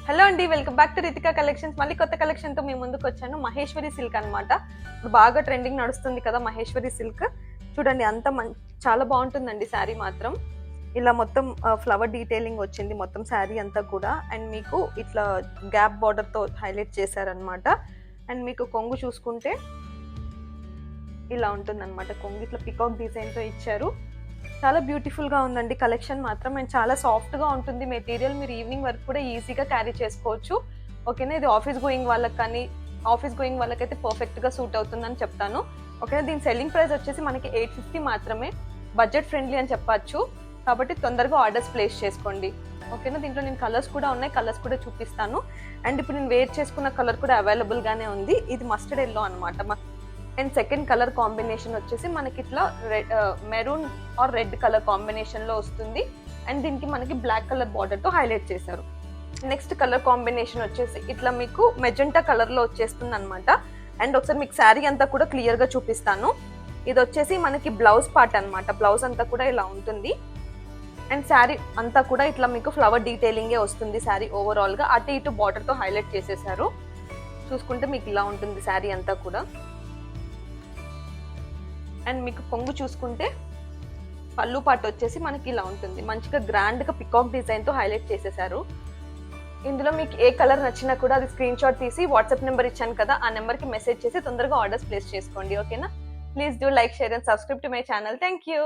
Hello అండి, welcome back to Ritika collections. మళ్ళీ కొత్త కలెక్షన్ తో మీ ముందుకు వచ్చాను. మహేశ్వరి సిల్క్ అన్నమాట. ఇప్పుడు బాగా ట్రెండింగ్ నడుస్తుంది కదా మహేశ్వరి సిల్క్. చూడండి అంత చాలా బాగుంటుందండి శారీ మాత్రం. ఇలా మొత్తం ఫ్లవర్ డీటెయిలింగ్ వచ్చింది మొత్తం శారీ అంతా కూడా. అండ్ మీకు ఇట్లా గ్యాప్ బార్డర్ తో హైలైట్ చేశారనమాట. అండ్ మీకు కొంగు చూసుకుంటే ఇలా ఉంటుందన్నమాట. కొంగు ఇట్లా పికాక్ డిజైన్ తో ఇచ్చారు. చాలా బ్యూటిఫుల్ గా ఉందండి కలెక్షన్ మాత్రం. అండ్ చాలా సాఫ్ట్ గా ఉంటుంది మెటీరియల్. మీరు ఈవినింగ్ వరకు కూడా ఈజీగా క్యారీ చేసుకోవచ్చు. ఓకేనా, ఇది ఆఫీస్ గోయింగ్ వాళ్ళకి కానీ ఆఫీస్ గోయింగ్ వాళ్ళకైతే పర్ఫెక్ట్ గా సూట్ అవుతుందని చెప్తాను. ఓకేనా, దీని సెల్లింగ్ ప్రైస్ వచ్చేసి మనకి 850 మాత్రమే. బడ్జెట్ ఫ్రెండ్లీ అని చెప్పచ్చు. కాబట్టి తొందరగా ఆర్డర్స్ ప్లేస్ చేసుకోండి. ఓకేనా, దీంట్లో నేను కలర్స్ కూడా ఉన్నాయి, కలర్స్ కూడా చూపిస్తాను. అండ్ ఇప్పుడు నేను వేర్ చేసుకున్న కలర్ కూడా అవైలబుల్ గానే ఉంది. ఇది మస్టర్డ్ ఎల్లో అనమాట. అండ్ సెకండ్ కలర్ కాంబినేషన్ వచ్చేసి మనకి ఇట్లా maroon are red colour combination లో వస్తుంది. అండ్ దీనికి మనకి బ్లాక్ కలర్ బార్డర్ తో హైలైట్ చేశారు. నెక్స్ట్ కలర్ కాంబినేషన్ వచ్చేసి ఇట్లా మీకు మెజెంటా కలర్ లో వచ్చేస్తుంది అనమాట. అండ్ ఒకసారి మీకు శారీ అంతా కూడా క్లియర్ గా చూపిస్తాను. ఇది వచ్చేసి మనకి బ్లౌజ్ పార్ట్ అనమాట. బ్లౌజ్ అంతా కూడా ఇలా ఉంటుంది. అండ్ శారీ అంతా కూడా ఇట్లా మీకు ఫ్లవర్ డీటెయిలింగే వస్తుంది. శారీ ఓవరాల్ గా అటు ఇటు బార్డర్ తో హైలైట్ చేసేసారు. చూసుకుంటే మీకు ఇలా ఉంటుంది శారీ అంతా కూడా. అండ్ మీకు కొంగు చూసుకుంటే పళ్ళు పాటు వచ్చేసి మనకి ఇలా ఉంటుంది. మంచిగా గ్రాండ్ గా పికాక్ డిజైన్ తో హైలైట్ చేసేసారు. ఇందులో మీకు ఏ కలర్ నచ్చినా కూడా అది స్క్రీన్ షాట్ తీసి వాట్సాప్ నెంబర్ ఇచ్చాను కదా, ఆ నెంబర్ కి మెసేజ్ చేసి తొందరగా ఆర్డర్స్ ప్లేస్ చేసుకోండి. ఓకేనా, please do like, share and subscribe to my channel. Thank you.